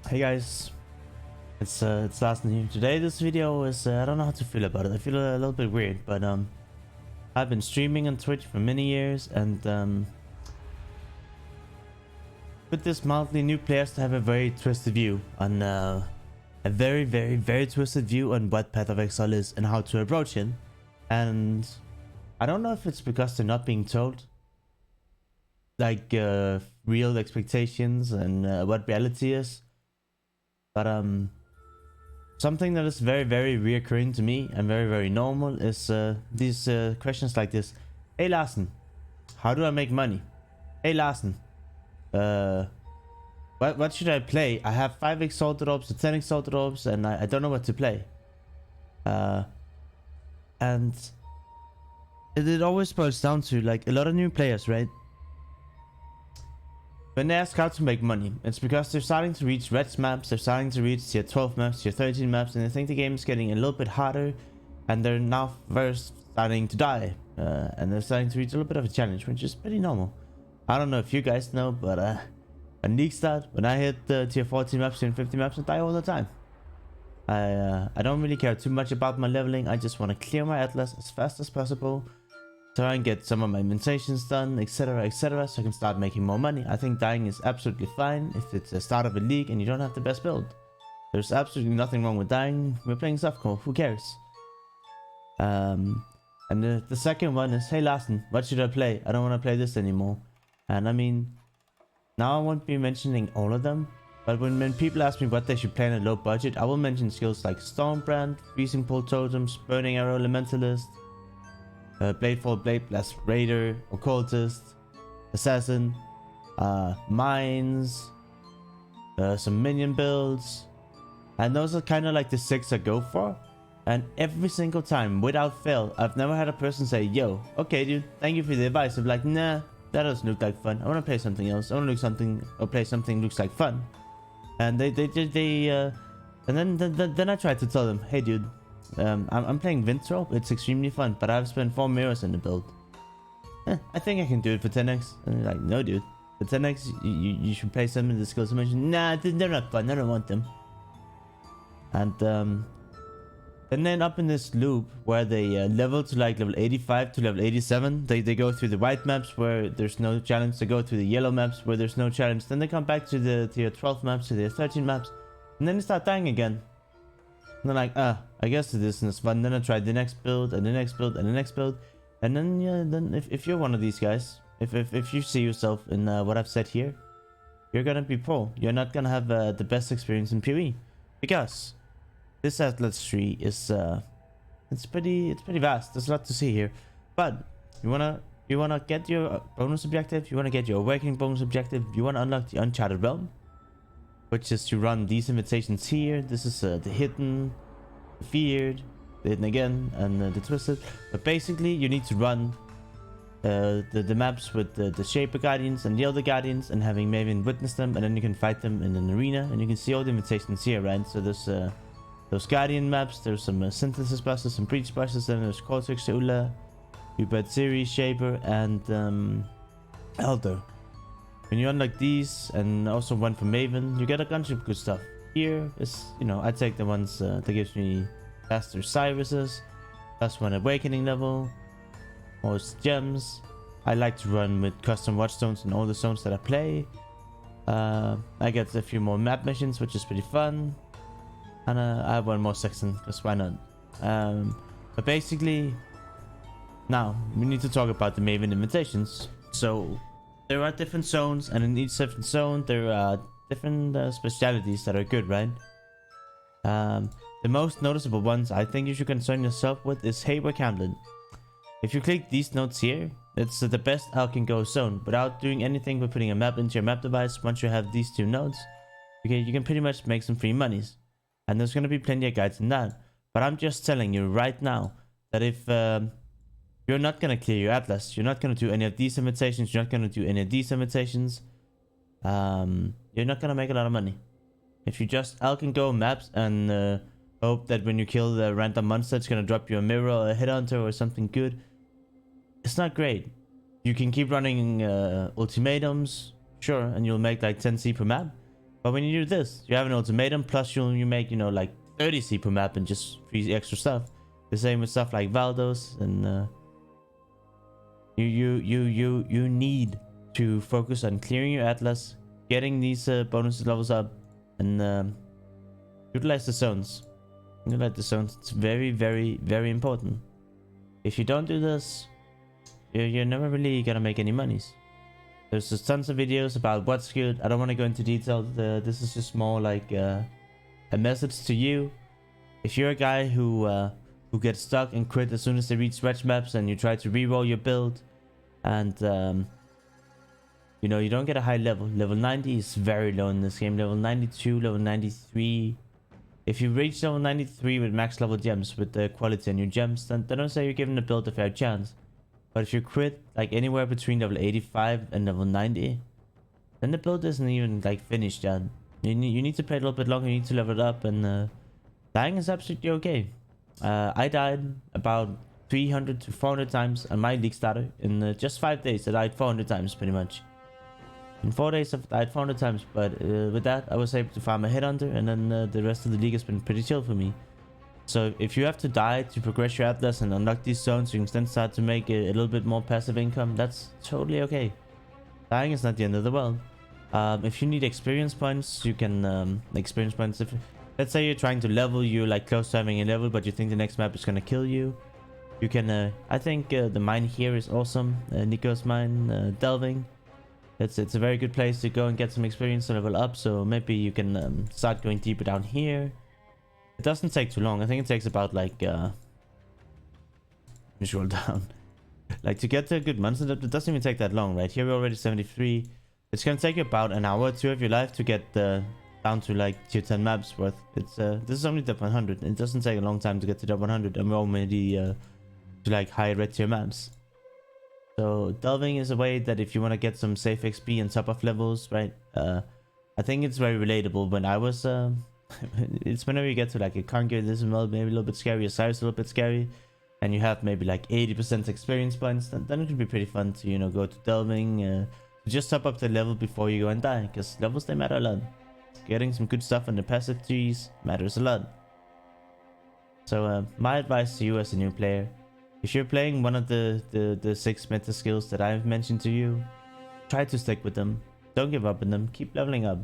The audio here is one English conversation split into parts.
Hey guys, it's Larson here. Today this video is I don't know how to feel about it. I feel a little bit weird, but I've been streaming on Twitch for many years, and with this mildly new players to have a very twisted view on a very twisted view on what Path of Exile is and how to approach it. And I don't know if it's because they're not being told like real expectations and what reality is. But something that is very reoccurring to me and very normal is these questions like this. Hey Larson, how do I make money? Hey Larson, what should I play? I have 5 exalted orbs or 10 exalted orbs and I don't know what to play. And it always boils down to like a lot of new players, right? When they ask how to make money, it's because they're starting to reach red maps, they're starting to reach tier 12 maps, tier 13 maps, and they think the game is getting a little bit harder, and they're now first starting to die, and they're starting to reach a little bit of a challenge, which is pretty normal. I don't know if you guys know, but on League Start, when I hit the tier 14 maps, tier 50 maps, I die all the time. I don't really care too much about my leveling. I just want to clear my atlas as fast as possible, try and get some of my mutations done, etc, so I can start making more money. I think dying is absolutely fine if it's the start of a league and you don't have the best build. There's absolutely nothing wrong with dying. We're playing softcore, who cares? And the second one is, hey Larson, what should I play? I don't want to play this anymore. And I mean, now I won't be mentioning all of them, but when people ask me what they should play on a low budget, I will mention skills like Stormbrand, Freezing Pole Totems, Burning Arrow Elementalist, Bladefall, Blade Blast, Raider, Occultist, Assassin, Mines, some minion builds, and those are kind of like the 6 I go for. And every single time, without fail, I've never had a person say, yo, okay dude, thank you for the advice. I'm like, nah, that doesn't look like fun. I want to play something else. I want to look something or play something looks like fun. And and then I tried to tell them, hey dude, I'm playing Vintrope. It's extremely fun, but I've spent 4 mirrors in the build. I think I can do it for 10x. And they're like, no dude, for 10x you should play some of the skills I mentioned. Nah, they're not fun. I don't want them. And then up in this loop where they level to like level 85 to level 87, they go through the white maps where there's no challenge. They go through the yellow maps where there's no challenge. Then they come back to the tier 12 maps, to the 13 maps, and then they start dying again. And they're like, I guess this is fun. Then I tried the next build and the next build and the next build. And then, yeah, then if you're one of these guys, if you see yourself in what I've said here, you're gonna be pro. You're not gonna have the best experience in PoE, because this atlas tree is it's pretty vast. There's a lot to see here. But you wanna get your bonus objective. You wanna get your awakening bonus objective. You wanna unlock the uncharted realm, which is to run these invitations here. This is the hidden, the feared, the hidden again, and the twisted. But basically, you need to run the maps with the Shaper Guardians and the other Guardians, and having Maven witness them, and then you can fight them in an arena, and you can see all the invitations here, right? So there's those Guardian maps, there's some Synthesis bosses, some Breach bosses, then there's Cortex, Ula, Ubed Series, Shaper, and Elder. When you unlock these, and also one from Maven, you get a bunch of good stuff. Here is, I take the ones that gives me faster Cyruses, +1 awakening level, most gems. I like to run with custom watchstones in all the zones that I play. I get a few more map missions, which is pretty fun. And I have one more section, because why not? But basically, now we need to talk about the Maven invitations. So there are different zones, and in each different zone there are different specialities that are good, right? The most noticeable ones I think you should concern yourself with is Hayward Camden. If you click these notes here, it's the best Alkin Go zone without doing anything but putting a map into your map device. Once you have these 2 nodes, okay, you can pretty much make some free monies. And there's going to be plenty of guides in that. But I'm just telling you right now that if you're not going to clear your atlas, you're not going to do any of these invitations, you're not going to do any of these invitations, you're not going to make a lot of money. If you just Alkin Go maps and hope that when you kill the random monster, it's going to drop you a mirror or a headhunter or something good, it's not great. You can keep running ultimatums, sure, and you'll make like 10C per map. But when you do this, you have an ultimatum, plus you make, you know, like 30 C per map and just free extra stuff. The same with stuff like Valdos, and you need to focus on clearing your Atlas, getting these bonus levels up, and utilize the zones. Utilize the zones. It's very, very, very important. If you don't do this, you're never really gonna make any monies. There's just tons of videos about what's good. I don't want to go into detail. This is just more like a message to you. If you're a guy who gets stuck and quit as soon as they reach stretch maps, and you try to re-roll your build, and you know, you don't get a high level. Level 90 is very low in this game. Level 92, level 93. If you reach level 93 with max level gems, with the quality on your gems, then don't say you're giving the build a fair chance. But if you quit like anywhere between level 85 and level 90, then the build isn't even like finished yet. You need to play a little bit longer. You need to level it up, and dying is absolutely okay. I died about 300 to 400 times on my league starter in just 5 days. I died 400 times pretty much. In 4 days I've died 400 times, but with that I was able to farm a headhunter, and then the rest of the league has been pretty chill for me. So if you have to die to progress your Atlas and unlock these zones, you can then start to make a little bit more passive income. That's totally okay. Dying is not the end of the world. If you need experience points, you can experience points. If let's say you're trying to level, you're like close to having a level, but you think the next map is gonna kill you, you can I think the mine here is awesome. Nico's mine, delving. It's a very good place to go and get some experience to level up. So maybe you can start going deeper down here. It doesn't take too long. I think it takes about like let me scroll down. Like to get to a good monster, it doesn't even take that long, right? Here we're already 73. It's gonna take you about an hour or two of your life to get down to like tier 10 maps worth. It's this is only top 100. It doesn't take a long time to get to top 100, and we're already to like high red tier maps. So delving is a way that if you want to get some safe XP and top off levels, right? I think it's very relatable. When I was it's whenever you get to like a conquer, this is maybe a little bit scary, a size a little bit scary, and you have maybe like 80% experience points, then it could be pretty fun to, you know, go to delving, just top up the level before you go and die, because levels, they matter a lot. Getting some good stuff on the passive trees matters a lot. So my advice to you as a new player, if you're playing one of the 6 meta skills that I've mentioned to you, try to stick with them. Don't give up on them. Keep leveling up.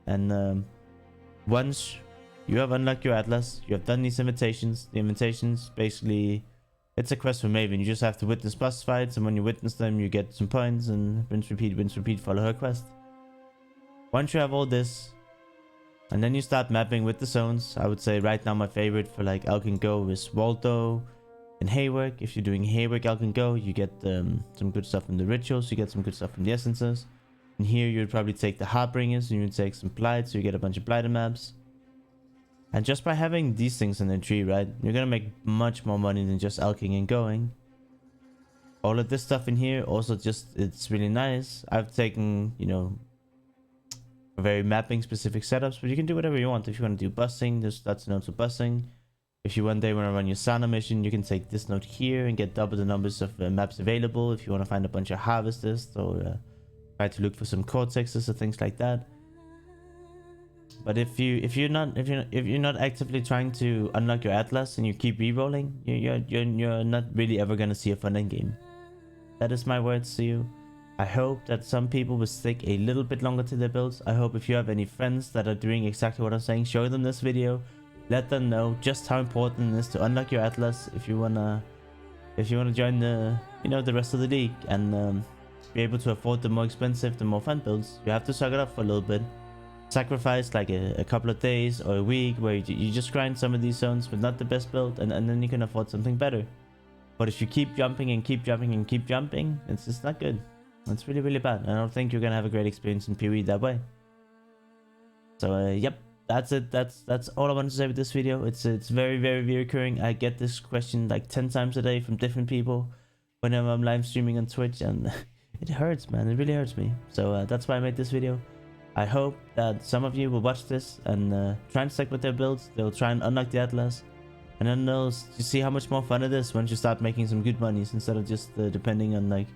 And once you have unlocked your Atlas, you have done these invitations. The invitations, basically, it's a quest for Maven. You just have to witness boss fights, and when you witness them, you get some points, and rinse, repeat, follow her quest. Once you have all this, and then you start mapping with the zones. I would say right now my favorite for like Alcan Go is Waldo and Haywork. If you're doing Haywork Alcan Go, you get some good stuff from the rituals, you get some good stuff from the essences. And here you'd probably take the Heartbringers, and you'd take some Blight, so you get a bunch of Blighter maps. And just by having these things in the tree, right, you're gonna make much more money than just alking and going. All of this stuff in here also just, it's really nice. I've taken, you know, very mapping specific setups, but you can do whatever you want. If you want to do busing, that's a note for busing. If you one day want to run your Sana mission, you can take this node here and get double the numbers of maps available. If you want to find a bunch of harvesters, or try to look for some cortexes or things like that. But if you're not actively trying to unlock your Atlas and you keep rerolling, you're not really ever gonna see a fun end game. That is my words to you. I hope that some people will stick a little bit longer to their builds. I hope if you have any friends that are doing exactly what I'm saying, show them this video. Let them know just how important it is to unlock your Atlas if you wanna join the, you know, the rest of the league, and be able to afford the more expensive, the more fun builds. You have to suck it up for a little bit. Sacrifice like a couple of days or a week where you just grind some of these zones with not the best build, and then you can afford something better. But if you keep jumping and keep jumping and keep jumping, it's just not good. It's really, really bad. I don't think you're gonna have a great experience in PoE that way. So yep, that's it. That's all I wanted to say with this video. It's very, very recurring. I get this question like 10 times a day from different people whenever I'm live streaming on Twitch, and it hurts, man. It really hurts me. So that's why I made this video. I hope that some of you will watch this and try and stick with their builds. They'll try and unlock the Atlas, and then they'll see how much more fun it is once you start making some good monies, instead of just depending on like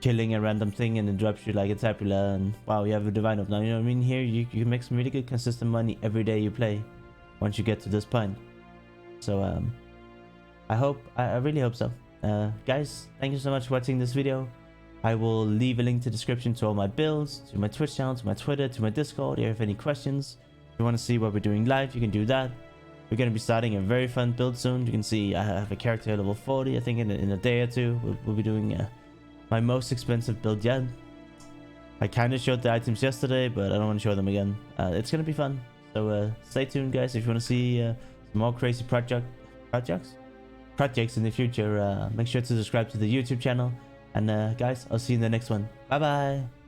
killing a random thing and it drops you like a tabula and wow, you have a divine up now. You know what I mean? Here you can make some really good consistent money every day you play once you get to this point. So I really hope so. Guys, thank you so much for watching this video. I will leave a link to the description to all my builds, to my Twitch channel, to my Twitter, to my Discord. If you have any questions, if you want to see what we're doing live, you can do that. We're going to be starting a very fun build soon. You can see I have a character level 40. I think in a day or two, we'll be doing my most expensive build yet. I kind of showed the items yesterday, but I don't want to show them again. It's going to be fun. So stay tuned, guys. If you want to see some more crazy projects in the future, make sure to subscribe to the YouTube channel. And guys, I'll see you in the next one. Bye bye.